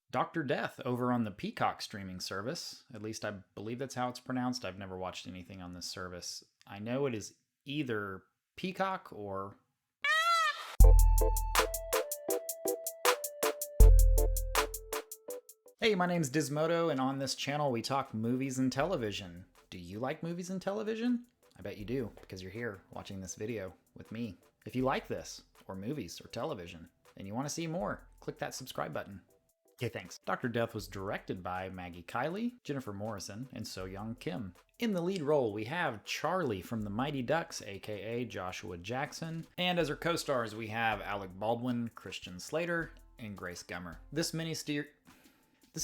Dr. Death over on the Peacock streaming service. At least I believe that's how it's pronounced. I've never watched anything on this service. I know it is either Peacock or. Hey, my name's Dismoto, and on this channel we talk movies and television. Do you like movies and television? I bet you do, because you're here watching this video with me. If you like this, or movies, or television, and you want to see more, click that subscribe button. Okay, thanks. Dr. Death was directed by Maggie Kiley, Jennifer Morrison, and So Young Kim. In the lead role, we have Charlie from the Mighty Ducks, aka Joshua Jackson, and as her co-stars, we have Alec Baldwin, Christian Slater, and Grace Gummer. This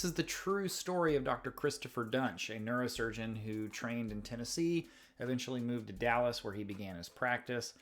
is the true story of Dr. Christopher Duntsch, a neurosurgeon who trained in Tennessee, eventually moved to Dallas where he began his practice,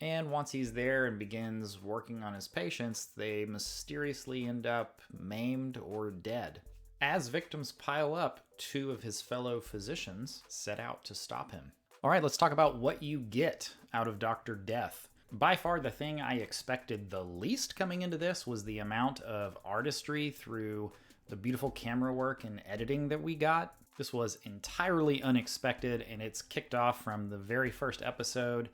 and once he's there and begins working on his patients, they mysteriously end up maimed or dead. As victims pile up, two of his fellow physicians set out to stop him. All right, let's talk about what you get out of Dr. Death. By far, the thing I expected the least coming into this was the amount of artistry through the beautiful camera work and editing that we got. This was entirely unexpected, and it's kicked off from the very first episode.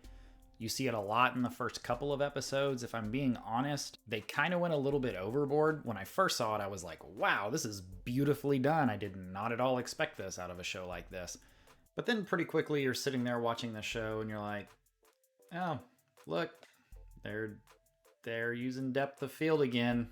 You see it a lot in the first couple of episodes. If I'm being honest, they kind of went a little bit overboard. When I first saw it, I was like, wow, this is beautifully done. I did not at all expect this out of a show like this. But then pretty quickly, you're sitting there watching the show, and you're like, oh, look, they're using depth of field again.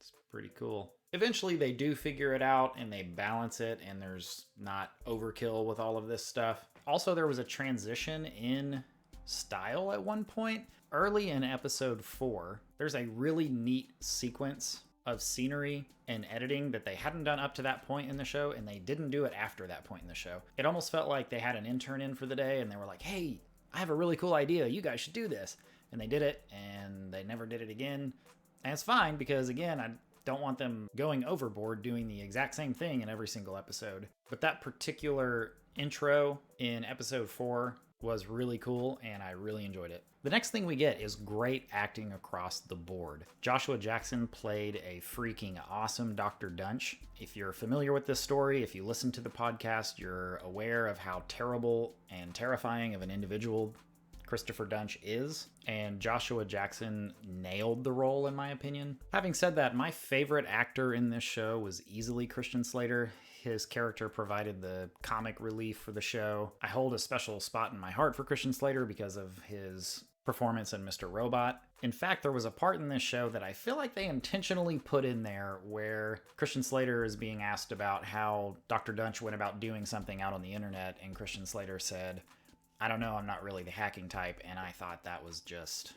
It's pretty cool. Eventually they do figure it out and they balance it, and there's not overkill with all of this stuff. Also, there was a transition in style at one point. Early in episode 4, there's a really neat sequence of scenery and editing that they hadn't done up to that point in the show, and they didn't do it after that point in the show. It almost felt like they had an intern in for the day and they were like, hey, I have a really cool idea. You guys should do this. And they did it, and they never did it again. And it's fine because, again, I don't want them going overboard doing the exact same thing in every single episode. But that particular intro in episode 4 was really cool, and I really enjoyed it. The next thing we get is great acting across the board. Joshua Jackson played a freaking awesome Dr. Duntsch. If you're familiar with this story, if you listen to the podcast, you're aware of how terrible and terrifying of an individual Christopher Duntsch is, and Joshua Jackson nailed the role in my opinion. Having said that, my favorite actor in this show was easily Christian Slater. His character provided the comic relief for the show. I hold a special spot in my heart for Christian Slater because of his performance in Mr. Robot. In fact, there was a part in this show that I feel like they intentionally put in there where Christian Slater is being asked about how Dr. Duntsch went about doing something out on the internet, and Christian Slater said, I don't know, I'm not really the hacking type, and I thought that was just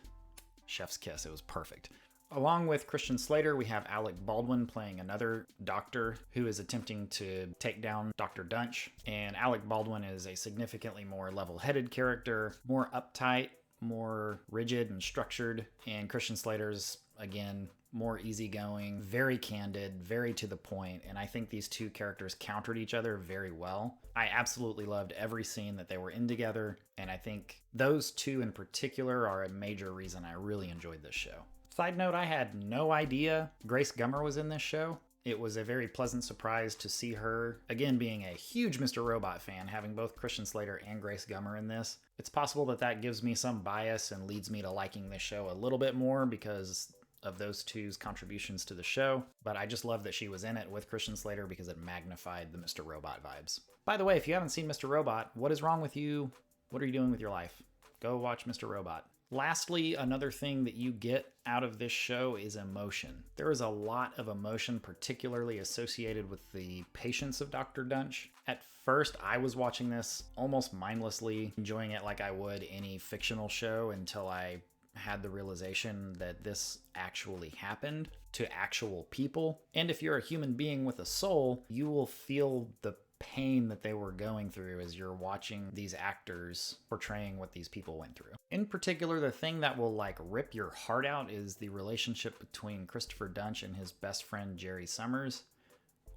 chef's kiss. It was perfect. Along with Christian Slater, we have Alec Baldwin playing another doctor who is attempting to take down Dr. Duntsch, and Alec Baldwin is a significantly more level-headed character, more uptight, more rigid and structured, and Christian Slater's, again, more easygoing, very candid, very to the point, and I think these two characters countered each other very well. I absolutely loved every scene that they were in together, and I think those two in particular are a major reason I really enjoyed this show. Side note, I had no idea Grace Gummer was in this show. It was a very pleasant surprise to see her, again being a huge Mr. Robot fan, having both Christian Slater and Grace Gummer in this. It's possible that that gives me some bias and leads me to liking this show a little bit more because of those two's contributions to the show, but I just love that she was in it with Christian Slater because it magnified the Mr. Robot vibes. By the way, if you haven't seen Mr. Robot, what is wrong with you? What are you doing with your life? Go watch Mr. Robot. Lastly, another thing that you get out of this show is emotion. There is a lot of emotion, particularly associated with the patients of Dr. Duntsch. At first, I was watching this almost mindlessly, enjoying it like I would any fictional show until I had the realization that this actually happened to actual people. And if you're a human being with a soul, you will feel the pain that they were going through as you're watching these actors portraying what these people went through. In particular, the thing that will like rip your heart out is the relationship between Christopher Duntsch and his best friend Jerry Summers,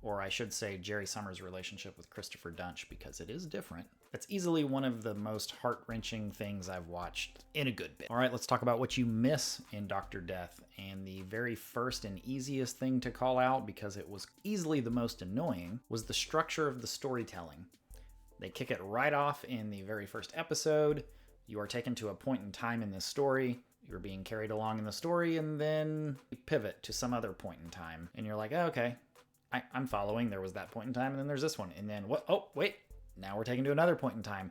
or I should say Jerry Summers' relationship with Christopher Duntsch, because it is different. That's easily one of the most heart-wrenching things I've watched in a good bit. All right, let's talk about what you miss in Dr. Death. And the very first and easiest thing to call out, because it was easily the most annoying, was the structure of the storytelling. They kick it right off in the very first episode. You are taken to a point in time in this story. You're being carried along in the story, and then you pivot to some other point in time. And you're like, oh, okay, I'm following. There was that point in time, and then there's this one. And then what? Oh, wait. Now we're taken to another point in time.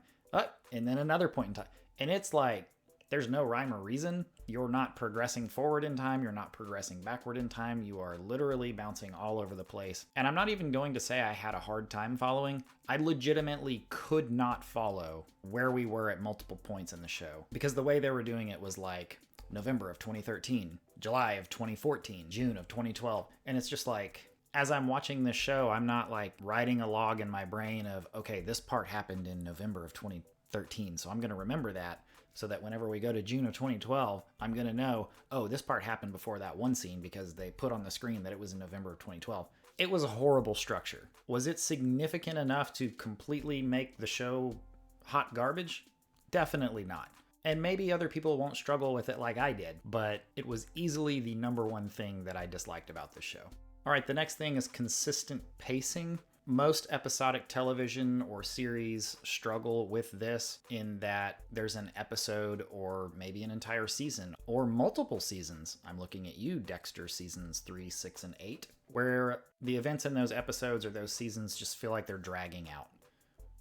And then another point in time. And it's like, there's no rhyme or reason. You're not progressing forward in time. You're not progressing backward in time. You are literally bouncing all over the place. And I'm not even going to say I had a hard time following. I legitimately could not follow where we were at multiple points in the show. Because the way they were doing it was like November of 2013, July of 2014, June of 2012. And it's just like, as I'm watching this show, I'm not like writing a log in my brain of, okay, this part happened in November of 2013, so I'm going to remember that so that whenever we go to June of 2012, I'm going to know, oh, this part happened before that one scene because they put on the screen that it was in November of 2012. It was a horrible structure. Was it significant enough to completely make the show hot garbage? Definitely not. And maybe other people won't struggle with it like I did, but it was easily the number one thing that I disliked about this show. All right, the next thing is consistent pacing. Most episodic television or series struggle with this in that there's an episode or maybe an entire season or multiple seasons. I'm looking at you, Dexter seasons 3, 6, and 8, where the events in those episodes or those seasons just feel like they're dragging out.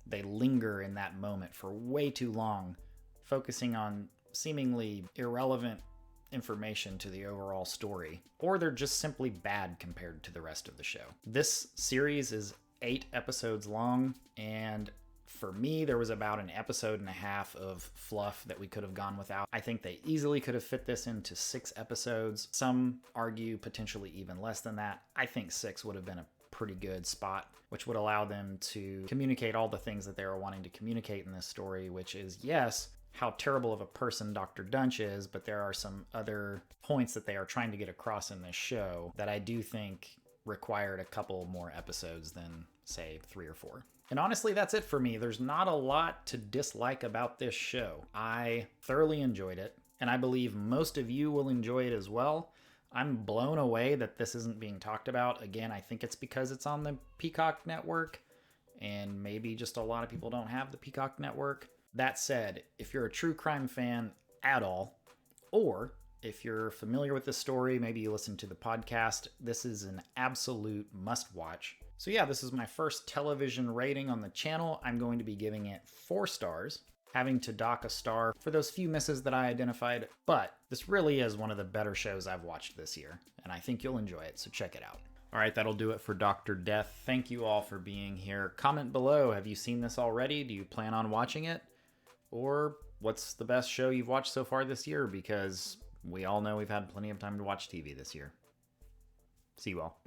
They linger in that moment for way too long, focusing on seemingly irrelevant information to the overall story, or they're just simply bad compared to the rest of the show. This series is 8 episodes long, and for me, there was about an episode and a half of fluff that we could have gone without. I think they easily could have fit this into 6 episodes. Some argue potentially even less than that. I think 6 would have been a pretty good spot, which would allow them to communicate all the things that they were wanting to communicate in this story, which is, yes, how terrible of a person Dr. Dunch is, but there are some other points that they are trying to get across in this show that I do think required a couple more episodes than, say, 3 or 4. And honestly, that's it for me. There's not a lot to dislike about this show. I thoroughly enjoyed it, and I believe most of you will enjoy it as well. I'm blown away that this isn't being talked about. Again, I think it's because it's on the Peacock Network, and maybe just a lot of people don't have the Peacock Network. That said, if you're a true crime fan at all, or if you're familiar with the story, maybe you listen to the podcast, this is an absolute must-watch. So yeah, this is my first television rating on the channel. I'm going to be giving it 4 stars, having to dock a star for those few misses that I identified, but this really is one of the better shows I've watched this year, and I think you'll enjoy it, so check it out. All right, that'll do it for Dr. Death. Thank you all for being here. Comment below, have you seen this already? Do you plan on watching it? Or what's the best show you've watched so far this year? Because we all know we've had plenty of time to watch TV this year. See you all.